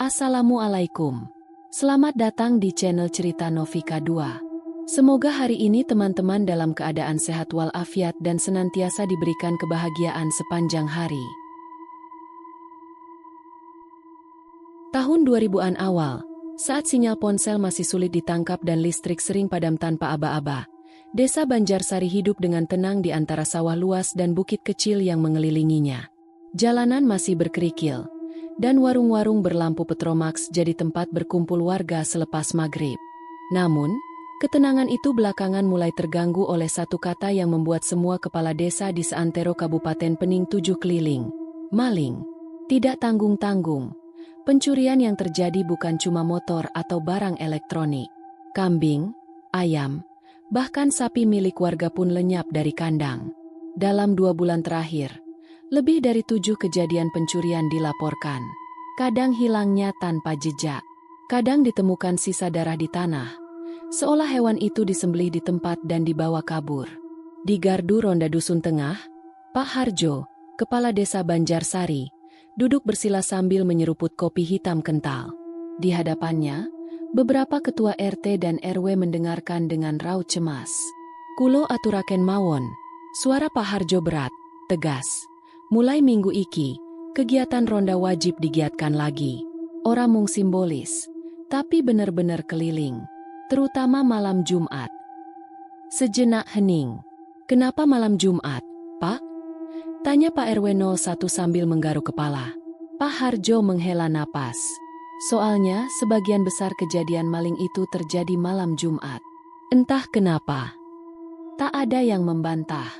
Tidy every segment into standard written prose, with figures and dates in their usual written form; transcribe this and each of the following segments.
Assalamualaikum. Selamat datang di channel Cerita Novika 2. Semoga hari ini teman-teman dalam keadaan sehat walafiat dan senantiasa diberikan kebahagiaan sepanjang hari. Tahun 2000-an awal, saat sinyal ponsel masih sulit ditangkap dan listrik sering padam tanpa aba-aba, Desa Banjarsari hidup dengan tenang di antara sawah luas dan bukit kecil yang mengelilinginya. Jalanan masih berkerikil, dan warung-warung berlampu petromax jadi tempat berkumpul warga selepas maghrib. Namun, ketenangan itu belakangan mulai terganggu oleh satu kata yang membuat semua kepala desa di seantero Kabupaten Pening Tujuh keliling. Maling. Tidak tanggung-tanggung. Pencurian yang terjadi bukan cuma motor atau barang elektronik. Kambing, ayam, bahkan sapi milik warga pun lenyap dari kandang. Dalam 2 bulan terakhir, lebih dari 7 kejadian pencurian dilaporkan. Kadang hilangnya tanpa jejak. Kadang ditemukan sisa darah di tanah, seolah hewan itu disembelih di tempat dan dibawa kabur. Di Gardu Ronda Dusun Tengah, Pak Harjo, Kepala Desa Banjarsari, duduk bersila sambil menyeruput kopi hitam kental. Di hadapannya, beberapa ketua RT dan RW mendengarkan dengan raut cemas. "Kulo aturaken mawon." Suara Pak Harjo berat, tegas. "Mulai minggu iki, kegiatan ronda wajib digiatkan lagi. Ora mung simbolis, tapi bener-bener keliling. Terutama malam Jumat." Sejenak hening. "Kenapa malam Jumat, Pak?" tanya Pak RW 01 sambil menggaruk kepala. Pak Harjo menghela napas. Soalnya sebagian besar kejadian maling itu terjadi malam Jumat. Entah kenapa, tak ada yang membantah.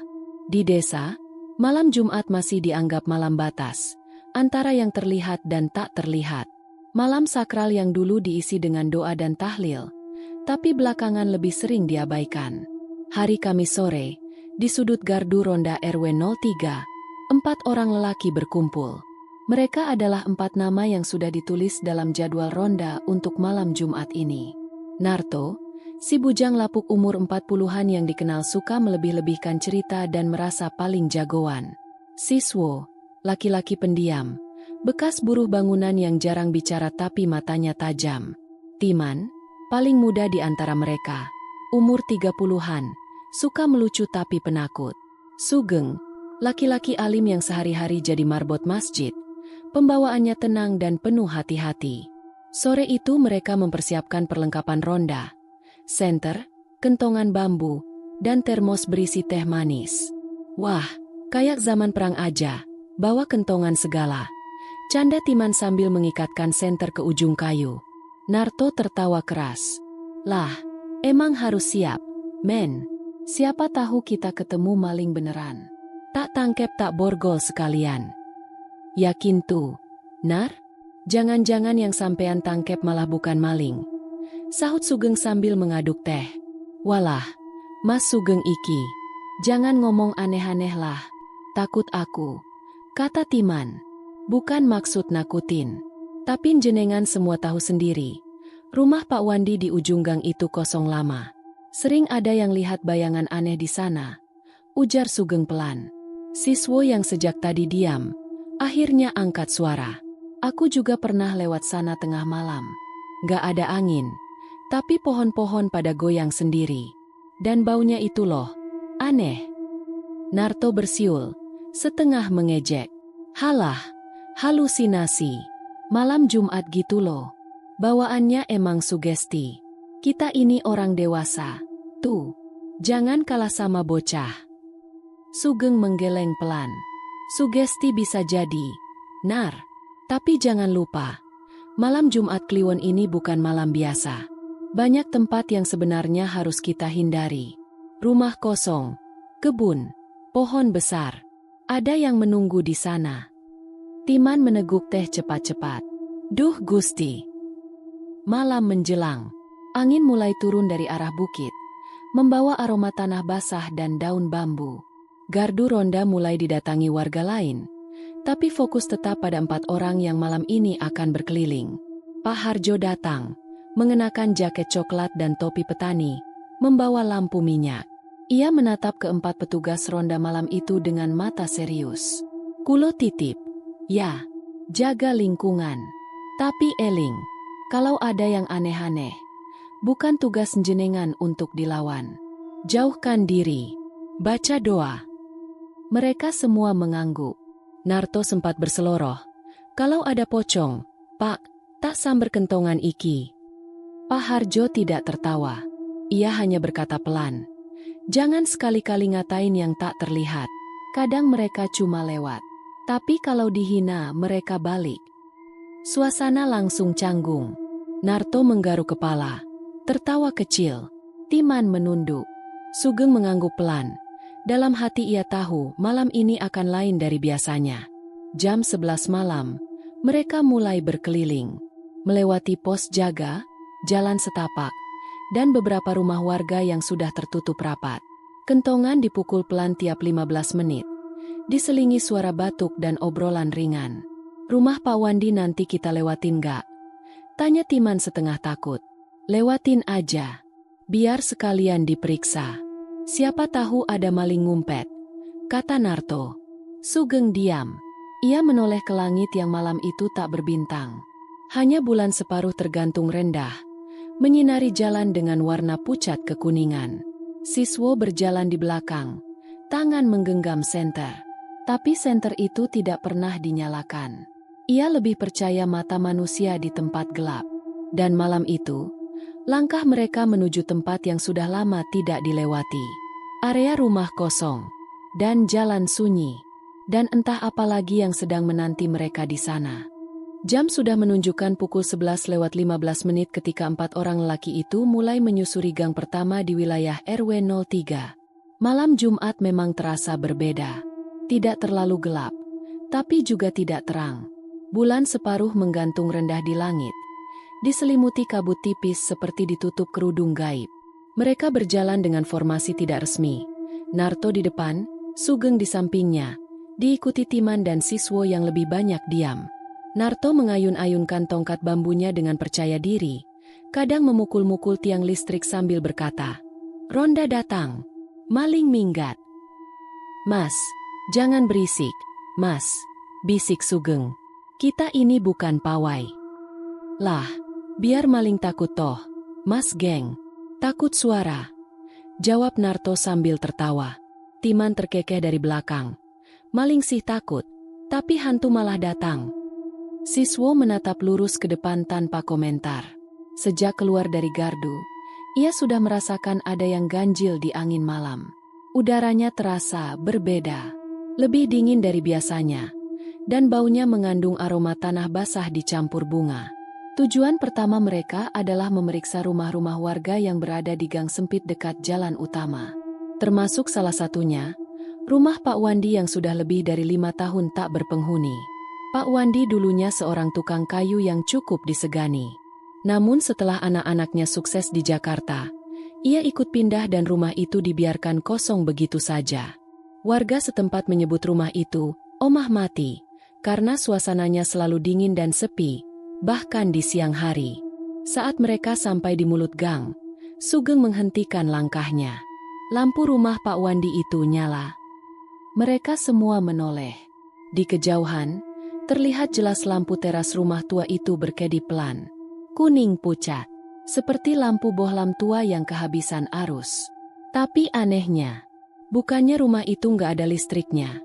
Di desa, malam Jumat masih dianggap malam batas, antara yang terlihat dan tak terlihat. Malam sakral yang dulu diisi dengan doa dan tahlil, tapi belakangan lebih sering diabaikan. Hari Kamis sore, di sudut Gardu Ronda RW 03, 4 orang lelaki berkumpul. Mereka adalah 4 nama yang sudah ditulis dalam jadwal ronda untuk malam Jumat ini. Narto, si bujang lapuk umur 40-an yang dikenal suka melebih-lebihkan cerita dan merasa paling jagoan. Siswo, laki-laki pendiam, bekas buruh bangunan yang jarang bicara tapi matanya tajam. Timan, paling muda di antara mereka, umur 30-an, suka melucu tapi penakut. Sugeng, laki-laki alim yang sehari-hari jadi marbot masjid, pembawaannya tenang dan penuh hati-hati. Sore itu mereka mempersiapkan perlengkapan ronda. Senter, kentongan bambu, dan termos berisi teh manis. "Wah, kayak zaman perang aja, bawa kentongan segala," canda Timan sambil mengikatkan senter ke ujung kayu. Narto tertawa keras. "Lah, emang harus siap, men. Siapa tahu kita ketemu maling beneran. Tak tangkep tak borgol sekalian." "Yakin tuh, Nar? Jangan-jangan yang sampean tangkep malah bukan maling," sahut Sugeng sambil mengaduk teh. "Walah, Mas Sugeng iki, jangan ngomong aneh-aneh lah. Takut aku," kata Timan. "Bukan maksud nakutin. Tapi jenengan semua tahu sendiri, rumah Pak Wandi di ujung gang itu kosong lama. Sering ada yang lihat bayangan aneh di sana," ujar Sugeng pelan. Siswo yang sejak tadi diam, akhirnya angkat suara. "Aku juga pernah lewat sana tengah malam. Gak ada angin, tapi pohon-pohon pada goyang sendiri. Dan baunya itu loh, aneh." Narto bersiul, setengah mengejek. "Halah, halusinasi. Malam Jumat gitu loh. Bawaannya emang sugesti. Kita ini orang dewasa. Tuh, jangan kalah sama bocah." Sugeng menggeleng pelan. "Sugesti bisa jadi, Nar. Tapi jangan lupa, malam Jumat Kliwon ini bukan malam biasa. Banyak tempat yang sebenarnya harus kita hindari. Rumah kosong, kebun, pohon besar. Ada yang menunggu di sana." Timan meneguk teh cepat-cepat. "Duh Gusti." Malam menjelang. Angin mulai turun dari arah bukit, membawa aroma tanah basah dan daun bambu. Gardu ronda mulai didatangi warga lain, tapi fokus tetap pada 4 orang yang malam ini akan berkeliling. Pak Harjo datang, mengenakan jaket coklat dan topi petani, membawa lampu minyak. Ia menatap ke-4 petugas ronda malam itu dengan mata serius. "Kulo titip, ya, jaga lingkungan. Tapi Eling, kalau ada yang aneh-aneh, bukan tugas jenengan untuk dilawan. Jauhkan diri. Baca doa. Mereka semua mengangguk. Narto sempat berseloroh. Kalau ada pocong, Pak, tak samber kentongan iki. Pak Harjo tidak tertawa. Ia hanya berkata pelan. Jangan sekali-kali ngatain yang tak terlihat. Kadang mereka cuma lewat. Tapi kalau dihina mereka balik. Suasana langsung canggung. Narto menggaruk kepala. Tertawa kecil. Timan menunduk. Sugeng mengangguk pelan. Dalam hati ia tahu malam ini akan lain dari biasanya. Jam 11 malam, mereka mulai berkeliling. Melewati pos jaga, jalan setapak, dan beberapa rumah warga yang sudah tertutup rapat. Kentongan dipukul pelan tiap 15 menit. Diselingi suara batuk dan obrolan ringan. Rumah Pak Wandi nanti kita lewatin gak? Tanya Timan setengah takut. Lewatin aja. Biar sekalian diperiksa. Siapa tahu ada maling ngumpet, kata Narto. Sugeng diam. Ia menoleh ke langit yang malam itu tak berbintang. Hanya bulan separuh tergantung rendah, menyinari jalan dengan warna pucat kekuningan. Siswo berjalan di belakang, tangan menggenggam senter. Tapi senter itu tidak pernah dinyalakan. Ia lebih percaya mata manusia di tempat gelap. Dan malam itu, langkah mereka menuju tempat yang sudah lama tidak dilewati. Area rumah kosong, dan jalan sunyi, dan entah apa lagi yang sedang menanti mereka di sana. Jam sudah menunjukkan pukul 11:15 ketika 4 orang lelaki itu mulai menyusuri gang pertama di wilayah RW 03. Malam Jumat memang terasa berbeda. Tidak terlalu gelap, tapi juga tidak terang. Bulan separuh menggantung rendah di langit. Diselimuti kabut tipis seperti ditutup kerudung gaib. Mereka berjalan dengan formasi tidak resmi. Narto di depan, Sugeng di sampingnya, diikuti Timan dan siswo yang lebih banyak diam. Narto mengayun-ayunkan tongkat bambunya dengan percaya diri, kadang memukul-mukul tiang listrik sambil berkata, "Ronda datang, maling minggat." "Mas, jangan berisik, Mas," bisik Sugeng. "Kita ini bukan pawai." "Lah, biar maling takut toh, Mas geng." "Takut suara," jawab Narto sambil tertawa. Timan terkekeh dari belakang. "Maling sih takut, tapi hantu malah datang." Siswo menatap lurus ke depan tanpa komentar. Sejak keluar dari gardu, ia sudah merasakan ada yang ganjil di angin malam. Udaranya terasa berbeda, lebih dingin dari biasanya, dan baunya mengandung aroma tanah basah dicampur bunga. Tujuan pertama mereka adalah memeriksa rumah-rumah warga yang berada di gang sempit dekat jalan utama. Termasuk salah satunya, rumah Pak Wandi yang sudah lebih dari 5 tahun tak berpenghuni. Pak Wandi dulunya seorang tukang kayu yang cukup disegani. Namun setelah anak-anaknya sukses di Jakarta, ia ikut pindah dan rumah itu dibiarkan kosong begitu saja. Warga setempat menyebut rumah itu Omah Mati, karena suasananya selalu dingin dan sepi. Bahkan di siang hari, saat mereka sampai di mulut gang, Sugeng menghentikan langkahnya. Lampu rumah Pak Wandi itu nyala. Mereka semua menoleh. Di kejauhan, terlihat jelas lampu teras rumah tua itu berkedip pelan. Kuning pucat, seperti lampu bohlam tua yang kehabisan arus. Tapi anehnya, bukannya rumah itu nggak ada listriknya,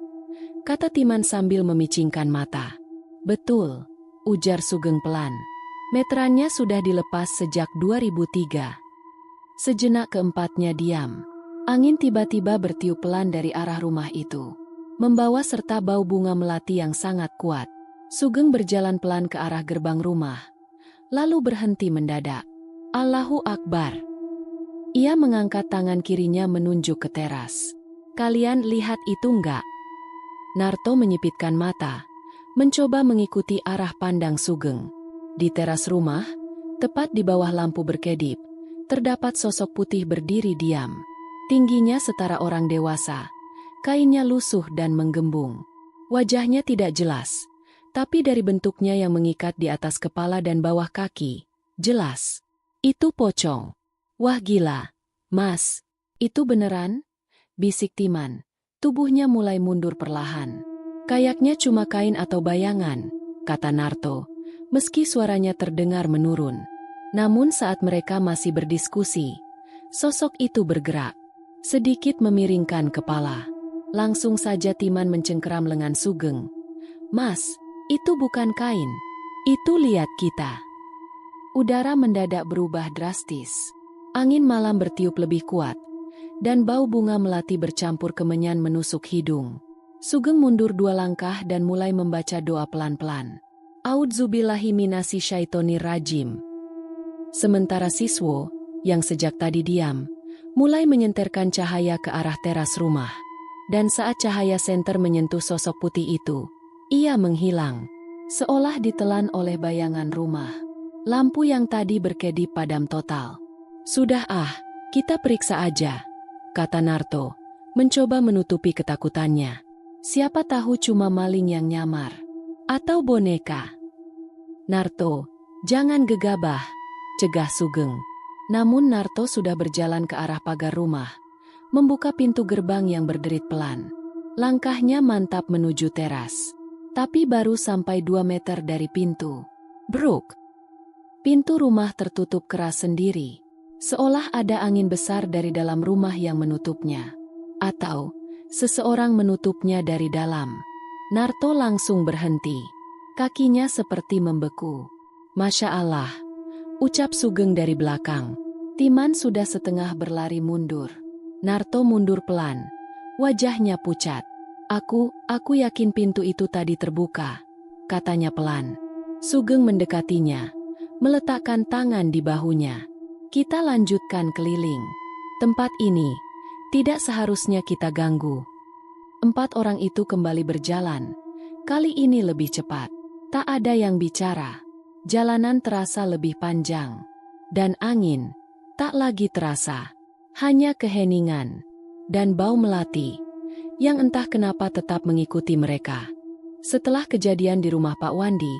kata Timan sambil memicingkan mata. "Betul," ujar Sugeng pelan. "Meterannya sudah dilepas sejak 2003. Sejenak keempatnya diam. Angin tiba-tiba bertiup pelan dari arah rumah itu, membawa serta bau bunga melati yang sangat kuat. Sugeng berjalan pelan ke arah gerbang rumah, lalu berhenti mendadak. "Allahu Akbar." Ia mengangkat tangan kirinya menunjuk ke teras. "Kalian lihat itu enggak?" Narto menyipitkan mata, mencoba mengikuti arah pandang Sugeng. Di teras rumah, tepat di bawah lampu berkedip, terdapat sosok putih berdiri diam. Tingginya setara orang dewasa, kainnya lusuh dan menggembung. Wajahnya tidak jelas, tapi dari bentuknya yang mengikat di atas kepala dan bawah kaki, jelas. "Itu pocong." "Wah gila, Mas, itu beneran?" bisik Timan. Tubuhnya mulai mundur perlahan. "Kayaknya cuma kain atau bayangan," kata Narto, meski suaranya terdengar menurun. Namun saat mereka masih berdiskusi, sosok itu bergerak, sedikit memiringkan kepala. Langsung saja Timan mencengkeram lengan Sugeng. "Mas, itu bukan kain. Itu lihat kita." Udara mendadak berubah drastis. Angin malam bertiup lebih kuat, dan bau bunga melati bercampur kemenyan menusuk hidung. Sugeng mundur 2 langkah dan mulai membaca doa pelan-pelan. A'udzubillahi minasy syaithanir rajim. Sementara Siswo, yang sejak tadi diam, mulai menyenterkan cahaya ke arah teras rumah. Dan saat cahaya senter menyentuh sosok putih itu, ia menghilang, seolah ditelan oleh bayangan rumah. Lampu yang tadi berkedip padam total. "Sudah kita periksa aja," kata Narto, mencoba menutupi ketakutannya. Siapa tahu cuma maling yang nyamar. Atau boneka. "Narto, jangan gegabah," cegah Sugeng. Namun Narto sudah berjalan ke arah pagar rumah, membuka pintu gerbang yang berderit pelan. Langkahnya mantap menuju teras. Tapi baru sampai 2 meter dari pintu, bruk! Pintu rumah tertutup keras sendiri, seolah ada angin besar dari dalam rumah yang menutupnya. Atau seseorang menutupnya dari dalam. Narto langsung berhenti. Kakinya seperti membeku. "Masya Allah," ucap Sugeng dari belakang. Timan sudah setengah berlari mundur. Narto mundur pelan. Wajahnya pucat. Aku yakin pintu itu tadi terbuka," katanya pelan. Sugeng mendekatinya, meletakkan tangan di bahunya. "Kita lanjutkan keliling. Tempat ini tidak seharusnya kita ganggu." 4 orang itu kembali berjalan. Kali ini lebih cepat. Tak ada yang bicara. Jalanan terasa lebih panjang. Dan angin tak lagi terasa. Hanya keheningan dan bau melati yang entah kenapa tetap mengikuti mereka. Setelah kejadian di rumah Pak Wandi,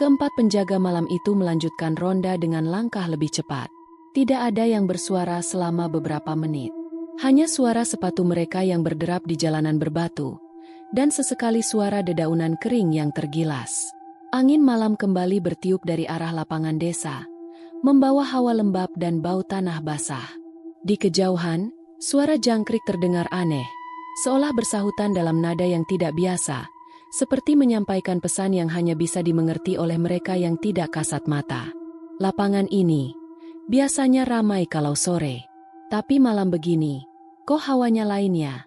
keempat penjaga malam itu melanjutkan ronda dengan langkah lebih cepat. Tidak ada yang bersuara selama beberapa menit. Hanya suara sepatu mereka yang berderap di jalanan berbatu, dan sesekali suara dedaunan kering yang tergilas. Angin malam kembali bertiup dari arah lapangan desa, membawa hawa lembab dan bau tanah basah. Di kejauhan, suara jangkrik terdengar aneh, seolah bersahutan dalam nada yang tidak biasa, seperti menyampaikan pesan yang hanya bisa dimengerti oleh mereka yang tidak kasat mata. Lapangan ini biasanya ramai kalau sore, tapi malam begini, kok hawanya lain ya?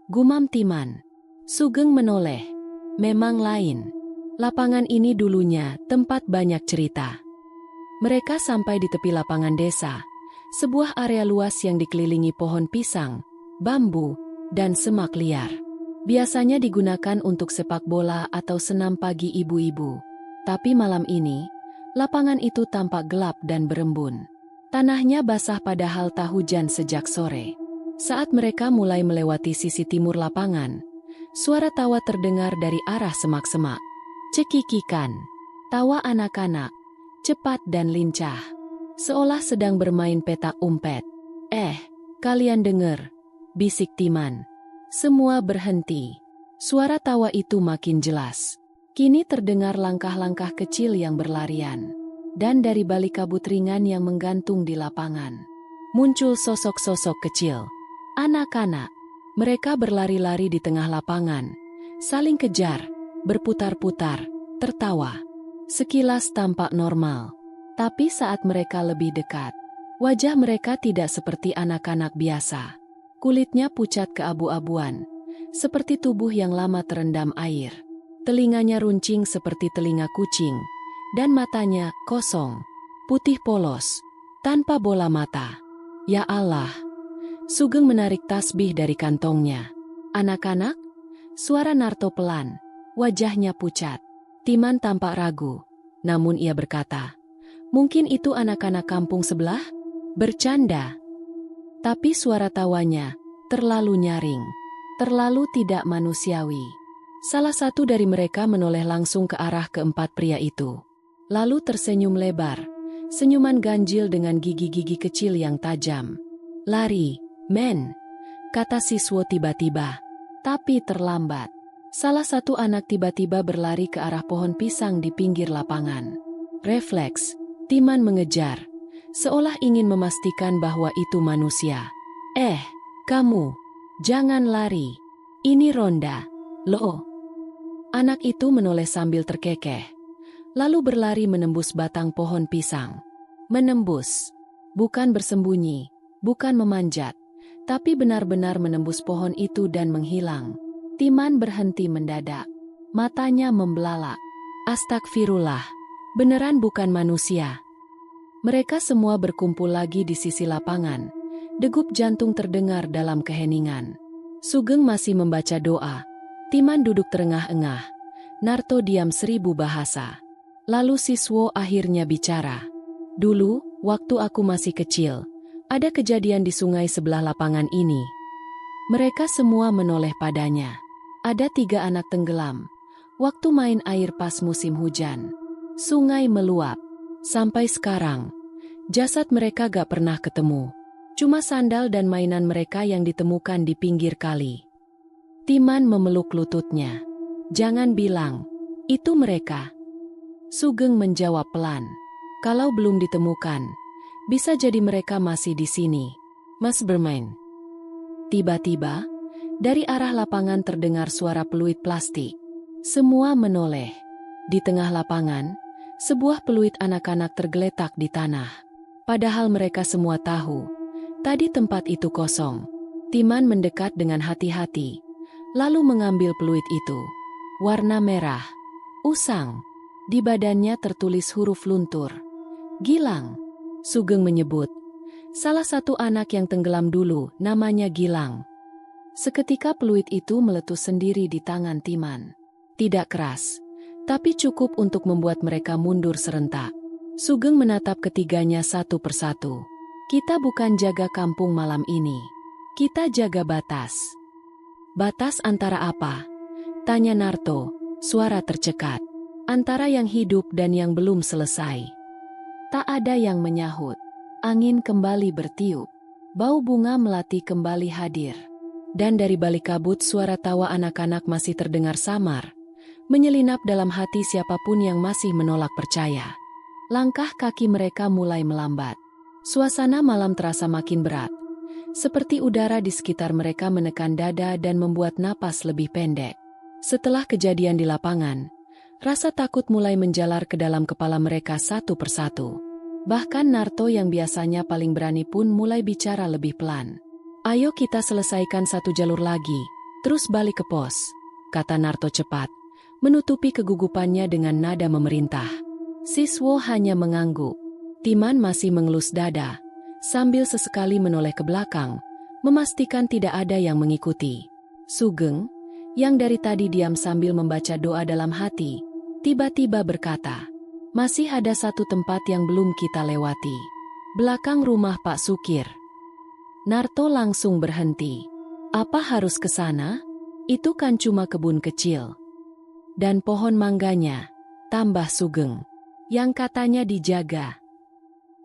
Gumam Timan. Sugeng menoleh. Memang lain. Lapangan ini dulunya tempat banyak cerita. Mereka sampai di tepi lapangan desa, sebuah area luas yang dikelilingi pohon pisang, bambu, dan semak liar. Biasanya digunakan untuk sepak bola atau senam pagi ibu-ibu. Tapi malam ini, lapangan itu tampak gelap dan berembun. Tanahnya basah padahal tak hujan sejak sore. Saat mereka mulai melewati sisi timur lapangan, suara tawa terdengar dari arah semak-semak. Cekikikan. Tawa anak-anak, cepat dan lincah, seolah sedang bermain petak umpet. Kalian dengar?" bisik Timan. Semua berhenti. Suara tawa itu makin jelas. Kini terdengar langkah-langkah kecil yang berlarian. Dan dari balik kabut ringan yang menggantung di lapangan, muncul sosok-sosok kecil. Anak-anak. Mereka berlari-lari di tengah lapangan, saling kejar, berputar-putar, tertawa. Sekilas tampak normal. Tapi saat mereka lebih dekat, wajah mereka tidak seperti anak-anak biasa. Kulitnya pucat keabu-abuan, seperti tubuh yang lama terendam air. Telinganya runcing seperti telinga kucing, dan matanya kosong, putih polos, tanpa bola mata. Ya Allah! Sugeng menarik tasbih dari kantongnya. "Anak-anak?" Suara Narto pelan, wajahnya pucat. Timan tampak ragu, namun ia berkata, "Mungkin itu anak-anak kampung sebelah? Bercanda." Tapi suara tawanya terlalu nyaring, terlalu tidak manusiawi. Salah satu dari mereka menoleh langsung ke arah keempat pria itu. Lalu tersenyum lebar, senyuman ganjil dengan gigi-gigi kecil yang tajam. "Lari, men," kata Siswo tiba-tiba. Tapi terlambat. Salah satu anak tiba-tiba berlari ke arah pohon pisang di pinggir lapangan. Refleks, Timan mengejar, seolah ingin memastikan bahwa itu manusia. Kamu, jangan lari. Ini ronda, loh. Anak itu menoleh sambil terkekeh, lalu berlari menembus batang pohon pisang. Menembus, bukan bersembunyi, bukan memanjat, tapi benar-benar menembus pohon itu dan menghilang. Timan berhenti mendadak. Matanya membelalak. Astagfirullah, beneran bukan manusia. Mereka semua berkumpul lagi di sisi lapangan. Degup jantung terdengar dalam keheningan. Sugeng masih membaca doa. Timan duduk terengah-engah. Narto diam 1000 bahasa. Lalu Siswo akhirnya bicara. Dulu, waktu aku masih kecil, ada kejadian di sungai sebelah lapangan ini. Mereka semua menoleh padanya. Ada 3 anak tenggelam. Waktu main air pas musim hujan. Sungai meluap. Sampai sekarang, jasad mereka gak pernah ketemu. Cuma sandal dan mainan mereka yang ditemukan di pinggir kali. Timan memeluk lututnya. Jangan bilang, itu mereka. Sugeng menjawab pelan. Kalau belum ditemukan, bisa jadi mereka masih di sini. Mas bermain. Tiba-tiba, dari arah lapangan terdengar suara peluit plastik. Semua menoleh. Di tengah lapangan, sebuah peluit anak-anak tergeletak di tanah. Padahal mereka semua tahu, tadi tempat itu kosong. Timan mendekat dengan hati-hati, lalu mengambil peluit itu. Warna merah, usang. Di badannya tertulis huruf luntur. Gilang. Sugeng menyebut. Salah satu anak yang tenggelam dulu, namanya Gilang. Seketika peluit itu meletus sendiri di tangan Timan. Tidak keras, tapi cukup untuk membuat mereka mundur serentak. Sugeng menatap ketiganya satu persatu. Kita bukan jaga kampung malam ini. Kita jaga batas. Batas antara apa? Tanya Narto, suara tercekat. Antara yang hidup dan yang belum selesai. Tak ada yang menyahut. Angin kembali bertiup. Bau bunga melati kembali hadir. Dan dari balik kabut suara tawa anak-anak masih terdengar samar. Menyelinap dalam hati siapapun yang masih menolak percaya. Langkah kaki mereka mulai melambat. Suasana malam terasa makin berat. Seperti udara di sekitar mereka menekan dada dan membuat napas lebih pendek. Setelah kejadian di lapangan, rasa takut mulai menjalar ke dalam kepala mereka satu persatu. Bahkan Narto yang biasanya paling berani pun mulai bicara lebih pelan. Ayo kita selesaikan satu jalur lagi, terus balik ke pos, kata Narto cepat. Menutupi kegugupannya dengan nada memerintah. Siswo hanya mengangguk. Timan masih mengelus dada, sambil sesekali menoleh ke belakang, memastikan tidak ada yang mengikuti. Sugeng, yang dari tadi diam sambil membaca doa dalam hati, tiba-tiba berkata, masih ada satu tempat yang belum kita lewati. Belakang rumah Pak Sukir. Narto langsung berhenti. Apa harus ke sana? Itu kan cuma kebun kecil. Dan pohon mangganya, tambah Sugeng, yang katanya dijaga.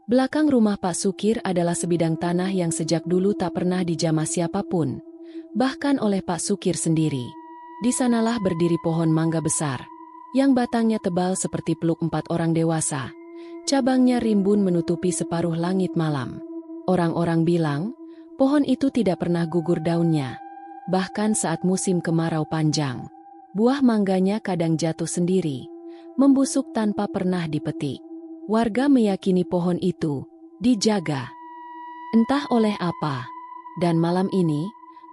Belakang rumah Pak Sukir adalah sebidang tanah yang sejak dulu tak pernah dijamah siapapun, bahkan oleh Pak Sukir sendiri. Di sanalah berdiri pohon mangga besar, yang batangnya tebal seperti peluk 4 orang dewasa. Cabangnya rimbun menutupi separuh langit malam. Orang-orang bilang, pohon itu tidak pernah gugur daunnya, bahkan saat musim kemarau panjang. Buah mangganya kadang jatuh sendiri, membusuk tanpa pernah dipetik. Warga meyakini pohon itu dijaga. Entah oleh apa. Dan malam ini,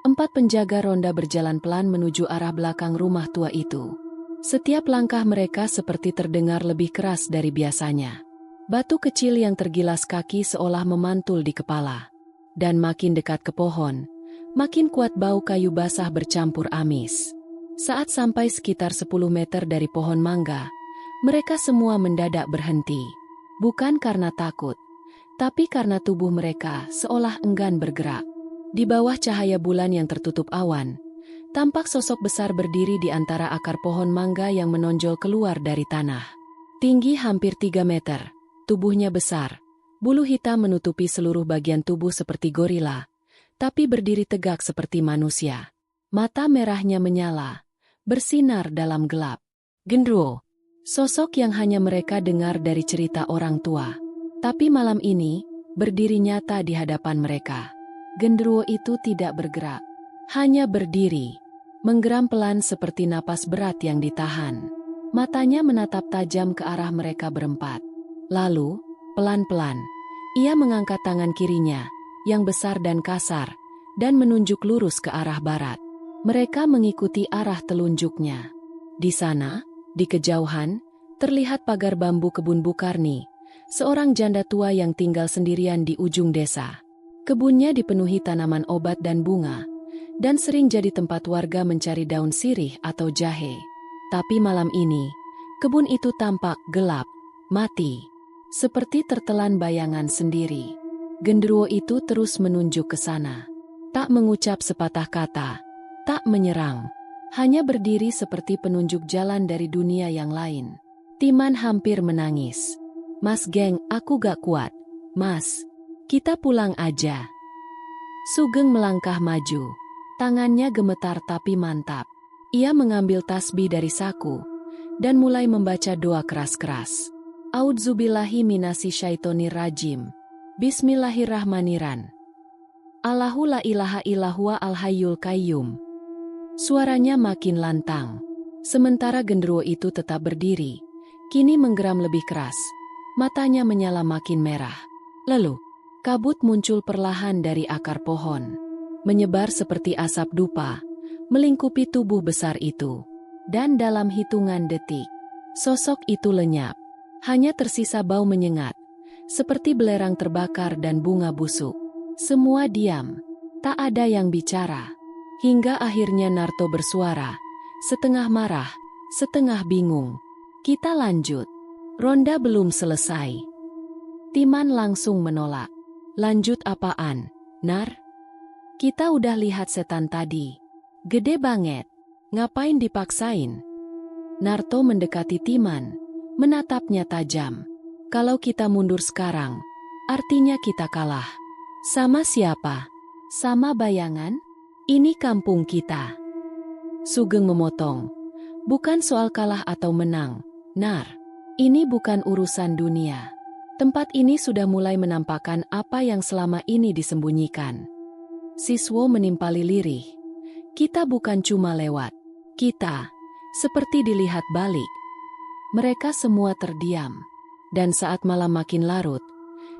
4 penjaga ronda berjalan pelan menuju arah belakang rumah tua itu. Setiap langkah mereka seperti terdengar lebih keras dari biasanya. Batu kecil yang tergilas kaki seolah memantul di kepala. Dan makin dekat ke pohon, makin kuat bau kayu basah bercampur amis. Saat sampai sekitar 10 meter dari pohon mangga, mereka semua mendadak berhenti. Bukan karena takut, tapi karena tubuh mereka seolah enggan bergerak. Di bawah cahaya bulan yang tertutup awan, tampak sosok besar berdiri di antara akar pohon mangga yang menonjol keluar dari tanah. Tinggi hampir 3 meter, tubuhnya besar, bulu hitam menutupi seluruh bagian tubuh seperti gorila, tapi berdiri tegak seperti manusia. Mata merahnya menyala, bersinar dalam gelap. Gendruwo. Sosok yang hanya mereka dengar dari cerita orang tua. Tapi malam ini, berdiri nyata di hadapan mereka. Genderuwo itu tidak bergerak, hanya berdiri, menggeram pelan seperti napas berat yang ditahan. Matanya menatap tajam ke arah mereka berempat. Lalu, pelan-pelan, ia mengangkat tangan kirinya, yang besar dan kasar, dan menunjuk lurus ke arah barat. Mereka mengikuti arah telunjuknya. Di sana, di kejauhan, terlihat pagar bambu kebun Bukarni, seorang janda tua yang tinggal sendirian di ujung desa. Kebunnya dipenuhi tanaman obat dan bunga, dan sering jadi tempat warga mencari daun sirih atau jahe. Tapi malam ini, kebun itu tampak gelap, mati, seperti tertelan bayangan sendiri. Genderuwo itu terus menunjuk ke sana. Tak mengucap sepatah kata, tak menyerang. Hanya berdiri seperti penunjuk jalan dari dunia yang lain. Timan hampir menangis. "Mas geng, aku gak kuat. Mas, kita pulang aja." Sugeng melangkah maju. Tangannya gemetar tapi mantap. Ia mengambil tasbih dari saku dan mulai membaca doa keras-keras. A'udzubillahi minasyaitonir rajim. Bismillahirrahmanirrahim. Allahu la ilaha illallah al-hayyul qayyum. Suaranya makin lantang. Sementara genderuwo itu tetap berdiri, kini menggeram lebih keras. Matanya menyala makin merah. Lalu, kabut muncul perlahan dari akar pohon. Menyebar seperti asap dupa, melingkupi tubuh besar itu. Dan dalam hitungan detik, sosok itu lenyap. Hanya tersisa bau menyengat, seperti belerang terbakar dan bunga busuk. Semua diam, tak ada yang bicara. Hingga akhirnya Narto bersuara, setengah marah, setengah bingung. "Kita lanjut. Ronda belum selesai." Timan langsung menolak. "Lanjut apaan, Nar? Kita udah lihat setan tadi. Gede banget. Ngapain dipaksain?" Narto mendekati Timan, menatapnya tajam. "Kalau kita mundur sekarang, artinya kita kalah. Sama siapa? Sama bayangan? Ini kampung kita." Sugeng memotong. "Bukan soal kalah atau menang, Nar. Ini bukan urusan dunia. Tempat ini sudah mulai menampakkan apa yang selama ini disembunyikan." Siswo menimpali lirih. "Kita bukan cuma lewat. Kita, seperti dilihat balik." Mereka semua terdiam. Dan saat malam makin larut,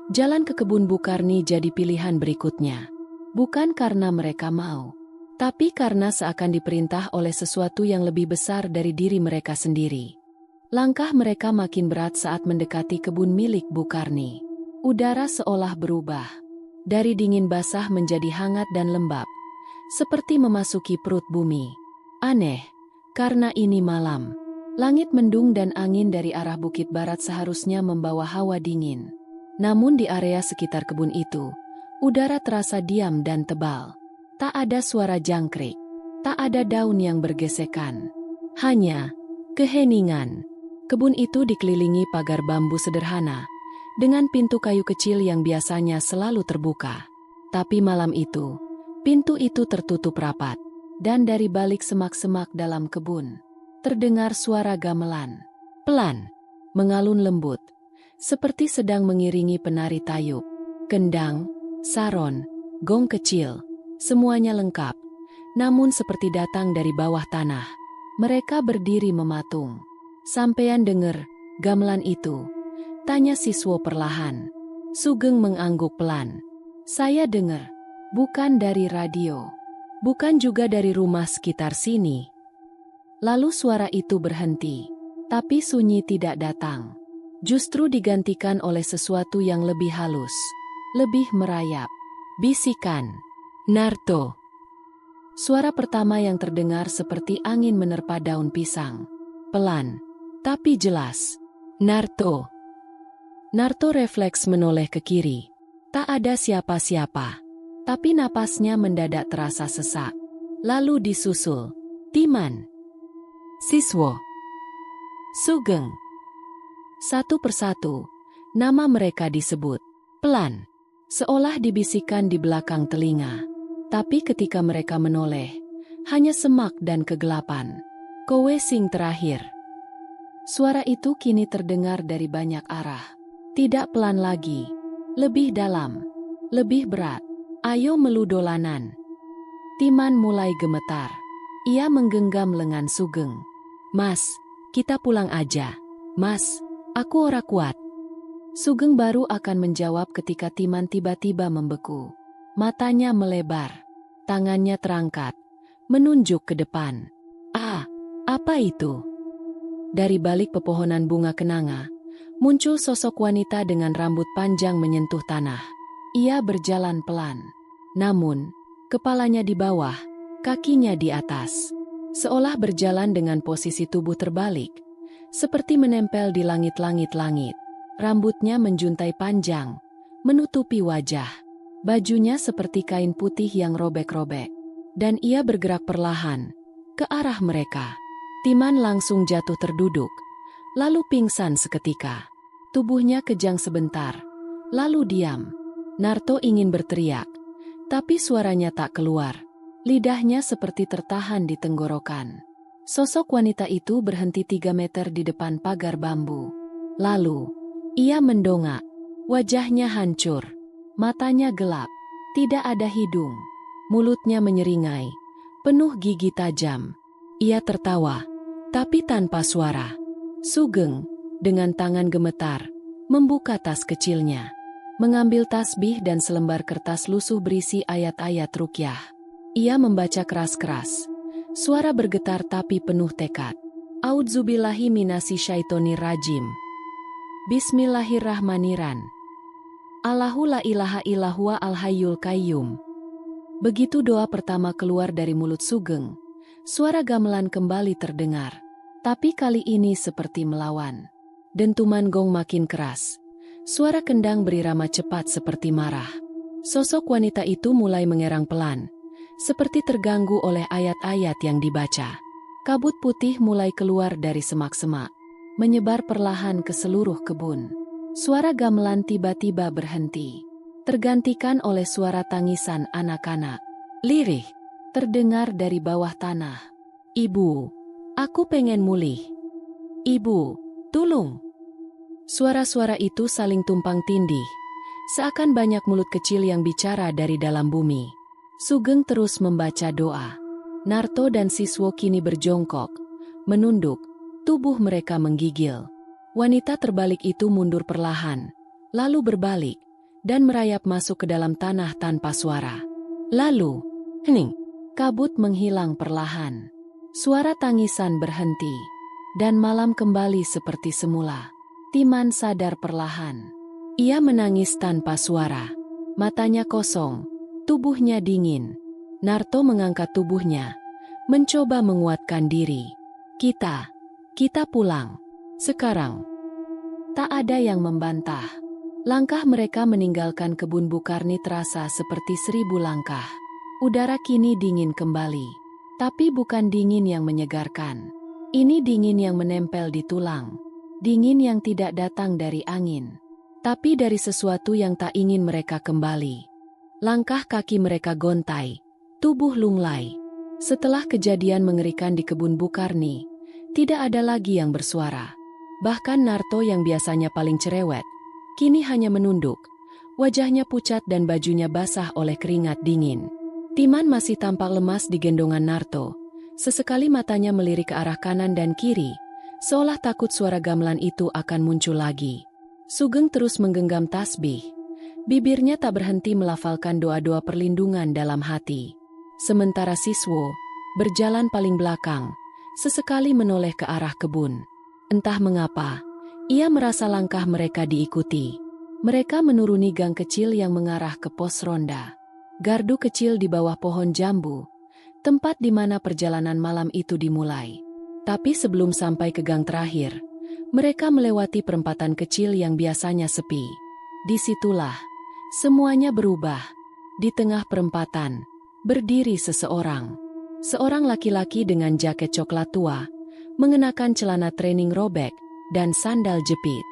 jalan ke kebun Bukarni jadi pilihan berikutnya. Bukan karena mereka mau, tapi karena seakan diperintah oleh sesuatu yang lebih besar dari diri mereka sendiri. Langkah mereka makin berat saat mendekati kebun milik Bukarni. Udara seolah berubah. Dari dingin basah menjadi hangat dan lembab, seperti memasuki perut bumi. Aneh, karena ini malam. Langit mendung dan angin dari arah bukit barat seharusnya membawa hawa dingin. Namun di area sekitar kebun itu, udara terasa diam dan tebal. Tak ada suara jangkrik, tak ada daun yang bergesekan. Hanya keheningan. Kebun itu dikelilingi pagar bambu sederhana, dengan pintu kayu kecil yang biasanya selalu terbuka. Tapi malam itu, pintu itu tertutup rapat, dan dari balik semak-semak dalam kebun, terdengar suara gamelan. Pelan, mengalun lembut, seperti sedang mengiringi penari tayub. Kendang, saron, gong kecil, semuanya lengkap, namun seperti datang dari bawah tanah. Mereka berdiri mematung. "Sampean denger gamelan itu?" tanya siswo perlahan. Sugeng mengangguk pelan. "Saya dengar, bukan dari radio, bukan juga dari rumah sekitar sini." Lalu suara itu berhenti, tapi sunyi tidak datang. Justru digantikan oleh sesuatu yang lebih halus, lebih merayap. Bisikan, "Narto." Suara pertama yang terdengar seperti angin menerpa daun pisang. Pelan, tapi jelas. "Narto." Narto refleks menoleh ke kiri. Tak ada siapa-siapa. Tapi napasnya mendadak terasa sesak. Lalu disusul Timan, Siswo, Sugeng. Satu persatu, nama mereka disebut. Pelan, seolah dibisikkan di belakang telinga. Tapi ketika mereka menoleh, hanya semak dan kegelapan. "Kowe sing terakhir." Suara itu kini terdengar dari banyak arah. Tidak pelan lagi. Lebih dalam. Lebih berat. Ayo melu dolanan. Timan mulai gemetar. Ia menggenggam lengan Sugeng. Mas, kita pulang aja. Mas, aku ora kuat. Sugeng baru akan menjawab ketika Timan tiba-tiba membeku. Matanya melebar. Tangannya terangkat. Menunjuk ke depan. Ah, apa itu? Dari balik pepohonan bunga kenanga, muncul sosok wanita dengan rambut panjang menyentuh tanah. Ia berjalan pelan. Namun, kepalanya di bawah, kakinya di atas. Seolah berjalan dengan posisi tubuh terbalik. Seperti menempel di langit-langit. Rambutnya menjuntai panjang, menutupi wajah. Bajunya seperti kain putih yang robek-robek. Dan ia bergerak perlahan, ke arah mereka. Timan langsung jatuh terduduk, lalu pingsan seketika. Tubuhnya kejang sebentar, lalu diam. Narto ingin berteriak, tapi suaranya tak keluar. Lidahnya seperti tertahan di tenggorokan. Sosok wanita itu berhenti 3 meter di depan pagar bambu. Lalu, ia mendongak. Wajahnya hancur, matanya gelap, tidak ada hidung. Mulutnya menyeringai, penuh gigi tajam. Ia tertawa, tapi tanpa suara. Sugeng, dengan tangan gemetar, membuka tas kecilnya. Mengambil tasbih dan selembar kertas lusuh berisi ayat-ayat ruqyah. Ia membaca keras-keras. Suara bergetar tapi penuh tekad. A'udzubillahi minasyaitonir rajim. Bismillahirrahmanirrahim. Allahu la ilaha illallah al-hayyul qayyum. Begitu doa pertama keluar dari mulut Sugeng, suara gamelan kembali terdengar. Tapi kali ini seperti melawan. Dentuman gong makin keras. Suara kendang berirama cepat seperti marah. Sosok wanita itu mulai mengerang pelan, seperti terganggu oleh ayat-ayat yang dibaca. Kabut putih mulai keluar dari semak-semak, menyebar perlahan ke seluruh kebun. Suara gamelan tiba-tiba berhenti, tergantikan oleh suara tangisan anak-anak. Lirih terdengar dari bawah tanah. Ibu, aku pengen mulih. Ibu, tolong. Suara-suara itu saling tumpang tindih, seakan banyak mulut kecil yang bicara dari dalam bumi. Sugeng terus membaca doa. Narto dan Siswo kini berjongkok, menunduk, tubuh mereka menggigil. Wanita terbalik itu mundur perlahan, lalu berbalik, dan merayap masuk ke dalam tanah tanpa suara. Lalu, hening, kabut menghilang perlahan. Suara tangisan berhenti, dan malam kembali seperti semula. Timan sadar perlahan. Ia menangis tanpa suara. Matanya kosong, tubuhnya dingin. Narto mengangkat tubuhnya, mencoba menguatkan diri. Kita pulang. Sekarang. Tak ada yang membantah. Langkah mereka meninggalkan kebun Bukarni terasa seperti 1000 langkah. Udara kini dingin kembali. Tapi bukan dingin yang menyegarkan. Ini dingin yang menempel di tulang. Dingin yang tidak datang dari angin, tapi dari sesuatu yang tak ingin mereka kembali. Langkah kaki mereka gontai, tubuh lunglai. Setelah kejadian mengerikan di kebun Bukarni, tidak ada lagi yang bersuara. Bahkan Narto yang biasanya paling cerewet, kini hanya menunduk. Wajahnya pucat dan bajunya basah oleh keringat dingin. Timan masih tampak lemas di gendongan Narto. Sesekali matanya melirik ke arah kanan dan kiri, seolah takut suara gamelan itu akan muncul lagi. Sugeng terus menggenggam tasbih. Bibirnya tak berhenti melafalkan doa-doa perlindungan dalam hati. Sementara Siswo berjalan paling belakang, sesekali menoleh ke arah kebun. Entah mengapa, ia merasa langkah mereka diikuti. Mereka menuruni gang kecil yang mengarah ke pos ronda. Gardu kecil di bawah pohon jambu, tempat di mana perjalanan malam itu dimulai. Tapi sebelum sampai ke gang terakhir, mereka melewati perempatan kecil yang biasanya sepi. Disitulah, semuanya berubah. Di tengah perempatan, berdiri seseorang. Seorang laki-laki dengan jaket coklat tua, mengenakan celana training robek, dan sandal jepit.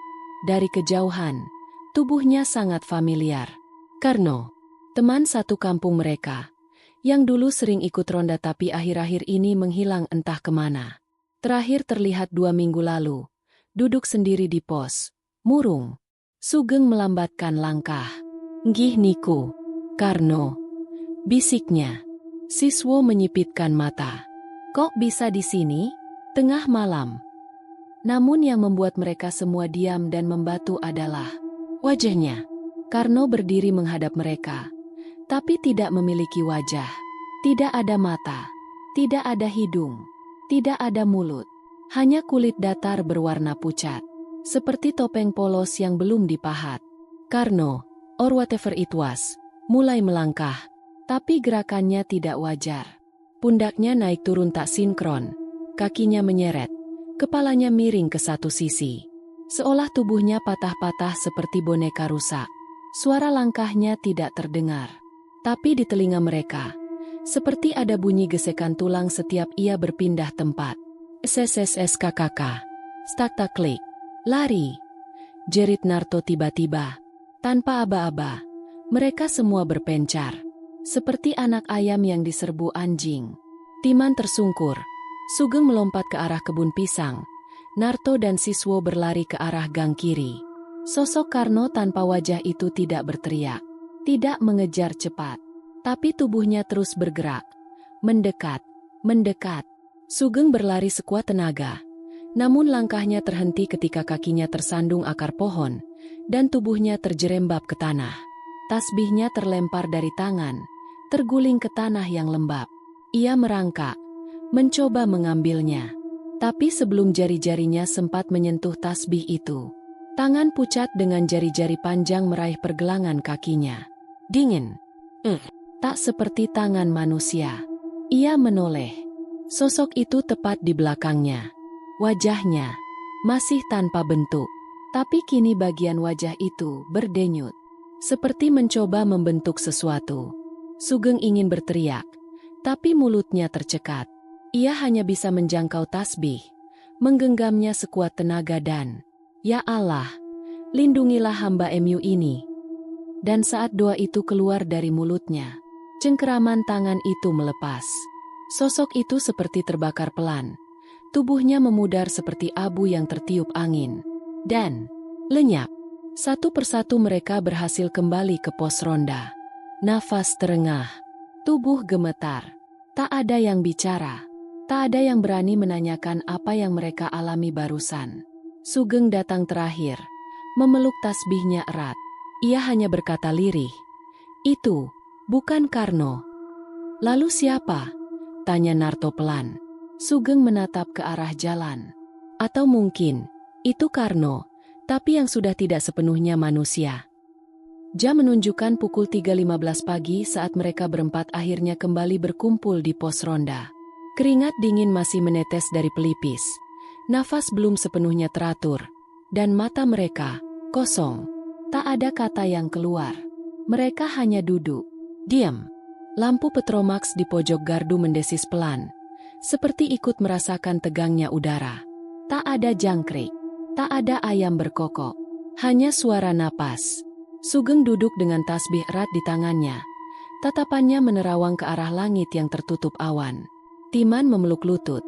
Dari kejauhan, tubuhnya sangat familiar. Karno, teman satu kampung mereka, yang dulu sering ikut ronda tapi akhir-akhir ini menghilang entah kemana. Terakhir terlihat 2 minggu lalu, duduk sendiri di pos. Murung. Sugeng melambatkan langkah. "Nggih niku, Karno," bisiknya. Siswo menyipitkan mata. "Kok bisa di sini? Tengah malam?" Namun yang membuat mereka semua diam dan membatu adalah wajahnya. Karno berdiri menghadap mereka, tapi tidak memiliki wajah. Tidak ada mata, tidak ada hidung, tidak ada mulut. Hanya kulit datar berwarna pucat, seperti topeng polos yang belum dipahat. Karno, or whatever it was, mulai melangkah, tapi gerakannya tidak wajar. Pundaknya naik turun tak sinkron, kakinya menyeret, kepalanya miring ke satu sisi. Seolah tubuhnya patah-patah seperti boneka rusak. Suara langkahnya tidak terdengar. Tapi di telinga mereka, seperti ada bunyi gesekan tulang setiap ia berpindah tempat. SSSKKK. Stak-tak klik. "Lari!" jerit Narto tiba-tiba. Tanpa aba-aba, mereka semua berpencar. Seperti anak ayam yang diserbu anjing. Timan tersungkur. Sugeng melompat ke arah kebun pisang. Narto dan Siswo berlari ke arah gang kiri. Sosok Karno tanpa wajah itu tidak berteriak, tidak mengejar cepat. Tapi tubuhnya terus bergerak. Mendekat, mendekat. Sugeng berlari sekuat tenaga. Namun langkahnya terhenti ketika kakinya tersandung akar pohon, dan tubuhnya terjerembab ke tanah. Tasbihnya terlempar dari tangan, terguling ke tanah yang lembab. Ia merangkak, mencoba mengambilnya. Tapi sebelum jari-jarinya sempat menyentuh tasbih itu, tangan pucat dengan jari-jari panjang meraih pergelangan kakinya. Dingin. Tak seperti tangan manusia. Ia menoleh. Sosok itu tepat di belakangnya. Wajahnya masih tanpa bentuk, tapi kini bagian wajah itu berdenyut, seperti mencoba membentuk sesuatu. Sugeng ingin berteriak, tapi mulutnya tercekat. Ia hanya bisa menjangkau tasbih, menggenggamnya sekuat tenaga dan, "Ya Allah, lindungilah hamba MU ini." Dan saat doa itu keluar dari mulutnya, cengkeraman tangan itu melepas. Sosok itu seperti terbakar pelan. Tubuhnya memudar seperti abu yang tertiup angin. Dan lenyap. Satu persatu mereka berhasil kembali ke pos ronda. Nafas terengah. Tubuh gemetar. Tak ada yang bicara. Tak ada yang berani menanyakan apa yang mereka alami barusan. Sugeng datang terakhir. Memeluk tasbihnya erat. Ia hanya berkata lirih, "Itu bukan Karno." "Lalu siapa?" tanya Narto pelan. Sugeng menatap ke arah jalan. "Atau mungkin, itu Karno, tapi yang sudah tidak sepenuhnya manusia." Jam menunjukkan pukul 3.15 pagi saat mereka berempat akhirnya kembali berkumpul di pos ronda. Keringat dingin masih menetes dari pelipis. Nafas belum sepenuhnya teratur. Dan mata mereka kosong. Tak ada kata yang keluar. Mereka hanya duduk, diam. Lampu Petromax di pojok gardu mendesis pelan, seperti ikut merasakan tegangnya udara. Tak ada jangkrik, tak ada ayam berkokok, hanya suara napas. Sugeng duduk dengan tasbih erat di tangannya. Tatapannya menerawang ke arah langit yang tertutup awan. Timan memeluk lutut,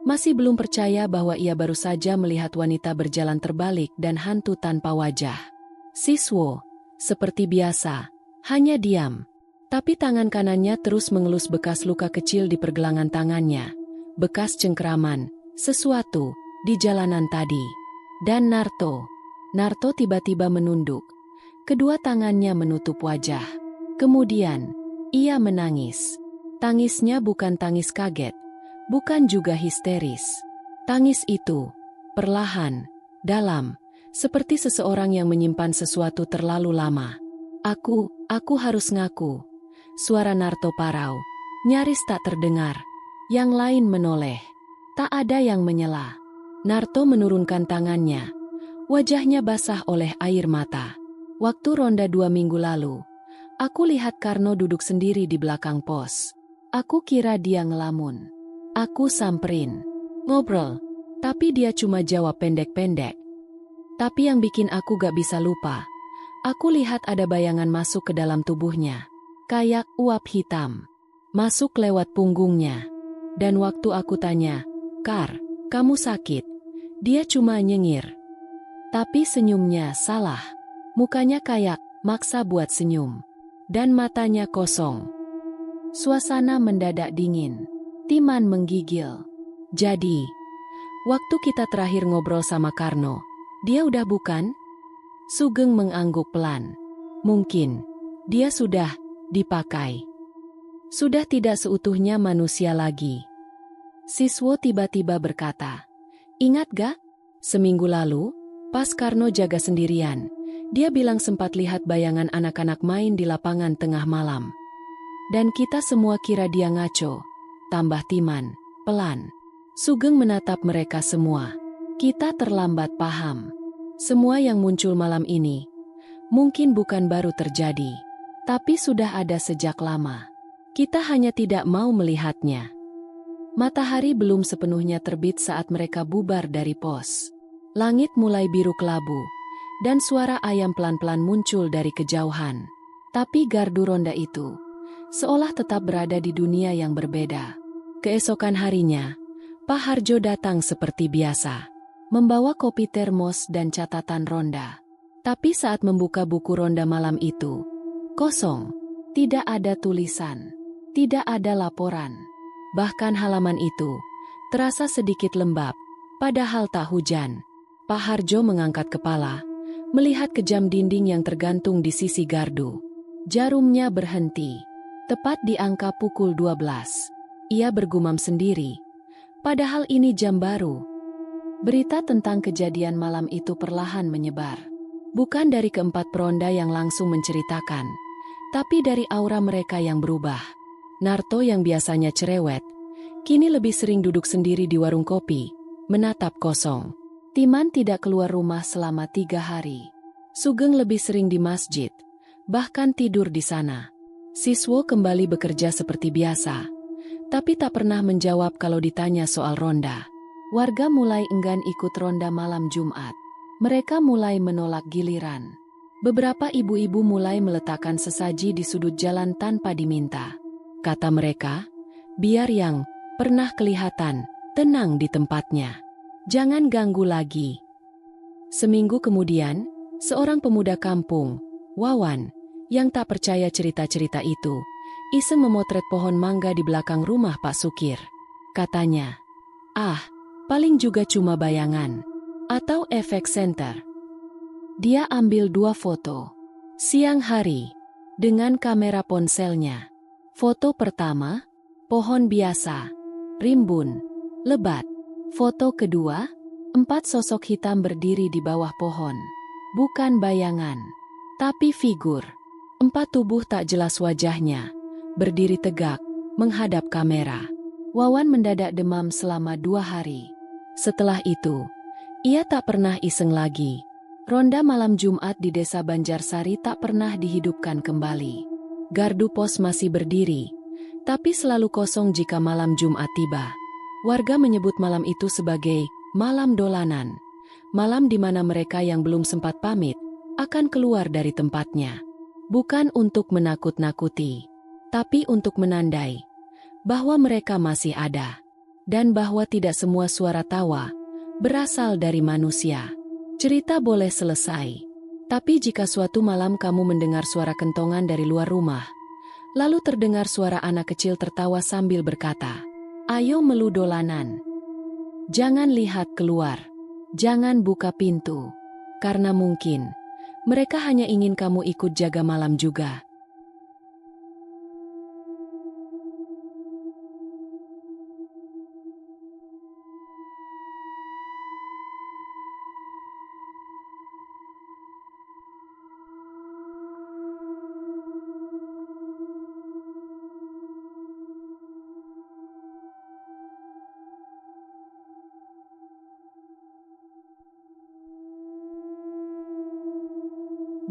masih belum percaya bahwa ia baru saja melihat wanita berjalan terbalik dan hantu tanpa wajah. Siswo, seperti biasa, hanya diam. Tapi tangan kanannya terus mengelus bekas luka kecil di pergelangan tangannya. Bekas cengkeraman, sesuatu, di jalanan tadi. Dan Narto tiba-tiba menunduk. Kedua tangannya menutup wajah. Kemudian, ia menangis. Tangisnya bukan tangis kaget, bukan juga histeris. Tangis itu, perlahan, dalam, seperti seseorang yang menyimpan sesuatu terlalu lama. Aku harus ngaku." Suara Narto parau, nyaris tak terdengar. Yang lain menoleh. Tak ada yang menyela. Narto menurunkan tangannya. Wajahnya basah oleh air mata. "Waktu ronda 2 minggu lalu, aku lihat Karno duduk sendiri di belakang pos. Aku kira dia ngelamun. Aku samperin, ngobrol, tapi dia cuma jawab pendek-pendek. Tapi yang bikin aku gak bisa lupa, aku lihat ada bayangan masuk ke dalam tubuhnya. Kayak uap hitam. Masuk lewat punggungnya. Dan waktu aku tanya, 'Kar, kamu sakit?' Dia cuma nyengir. Tapi senyumnya salah. Mukanya kayak maksa buat senyum. Dan matanya kosong. Suasana mendadak dingin. Timan menggigil. Jadi, waktu kita terakhir ngobrol sama Karno, dia udah bukan? Sugeng mengangguk pelan. Mungkin, dia sudah dipakai. Sudah tidak seutuhnya manusia lagi. Siswo tiba-tiba berkata, "Ingat gak? Seminggu lalu, pas Karno jaga sendirian, dia bilang sempat lihat bayangan anak-anak main di lapangan tengah malam. Dan kita semua kira dia ngaco." Tambah Timan, pelan. Sugeng menatap mereka semua. Kita terlambat paham. Semua yang muncul malam ini, mungkin bukan baru terjadi, tapi sudah ada sejak lama. Kita hanya tidak mau melihatnya. Matahari belum sepenuhnya terbit saat mereka bubar dari pos. Langit mulai biru kelabu, dan suara ayam pelan-pelan muncul dari kejauhan. Tapi gardu ronda itu seolah tetap berada di dunia yang berbeda. Keesokan harinya, Pak Harjo datang seperti biasa, membawa kopi termos dan catatan ronda. Tapi saat membuka buku ronda malam itu, kosong. Tidak ada tulisan, tidak ada laporan. Bahkan halaman itu terasa sedikit lembab, padahal tak hujan. Pak Harjo mengangkat kepala, melihat kejam dinding yang tergantung di sisi gardu. Jarumnya berhenti, tepat di angka pukul 12. Ia bergumam sendiri, padahal ini jam baru. Berita tentang kejadian malam itu perlahan menyebar. Bukan dari keempat peronda yang langsung menceritakan, tapi dari aura mereka yang berubah. Narto yang biasanya cerewet, kini lebih sering duduk sendiri di warung kopi, menatap kosong. Timan tidak keluar rumah selama 3 hari. Sugeng lebih sering di masjid, bahkan tidur di sana. Siswo kembali bekerja seperti biasa, tapi tak pernah menjawab kalau ditanya soal ronda. Warga mulai enggan ikut ronda malam Jumat. Mereka mulai menolak giliran. Beberapa ibu-ibu mulai meletakkan sesaji di sudut jalan tanpa diminta. Kata mereka, biar yang pernah kelihatan tenang di tempatnya. Jangan ganggu lagi. Seminggu kemudian, seorang pemuda kampung, Wawan, yang tak percaya cerita-cerita itu, iseng memotret pohon mangga di belakang rumah Pak Sukir. Katanya, paling juga cuma bayangan. Atau efek senter. Dia ambil 2 foto. Siang hari, dengan kamera ponselnya. Foto pertama, pohon biasa, rimbun, lebat. Foto kedua, 4 sosok hitam berdiri di bawah pohon. Bukan bayangan, tapi figur. 4 tubuh tak jelas wajahnya, berdiri tegak, menghadap kamera. Wawan mendadak demam selama 2 hari. Setelah itu, ia tak pernah iseng lagi. Ronda malam Jumat di desa Banjarsari tak pernah dihidupkan kembali. Gardu pos masih berdiri, tapi selalu kosong jika malam Jumat tiba. Warga menyebut malam itu sebagai malam dolanan. Malam di mana mereka yang belum sempat pamit akan keluar dari tempatnya. Bukan untuk menakut-nakuti, tapi untuk menandai bahwa mereka masih ada. Dan bahwa tidak semua suara tawa berasal dari manusia. Cerita boleh selesai, tapi jika suatu malam kamu mendengar suara kentongan dari luar rumah, lalu terdengar suara anak kecil tertawa sambil berkata, "Ayo melu dolanan." Jangan lihat keluar, jangan buka pintu, karena mungkin mereka hanya ingin kamu ikut jaga malam juga.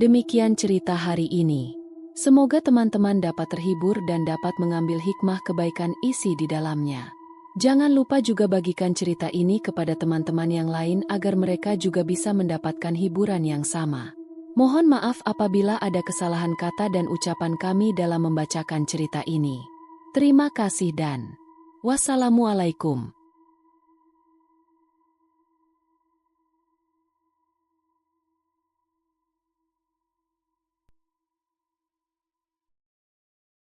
Demikian cerita hari ini. Semoga teman-teman dapat terhibur dan dapat mengambil hikmah kebaikan isi di dalamnya. Jangan lupa juga bagikan cerita ini kepada teman-teman yang lain agar mereka juga bisa mendapatkan hiburan yang sama. Mohon maaf apabila ada kesalahan kata dan ucapan kami dalam membacakan cerita ini. Terima kasih dan wassalamualaikum.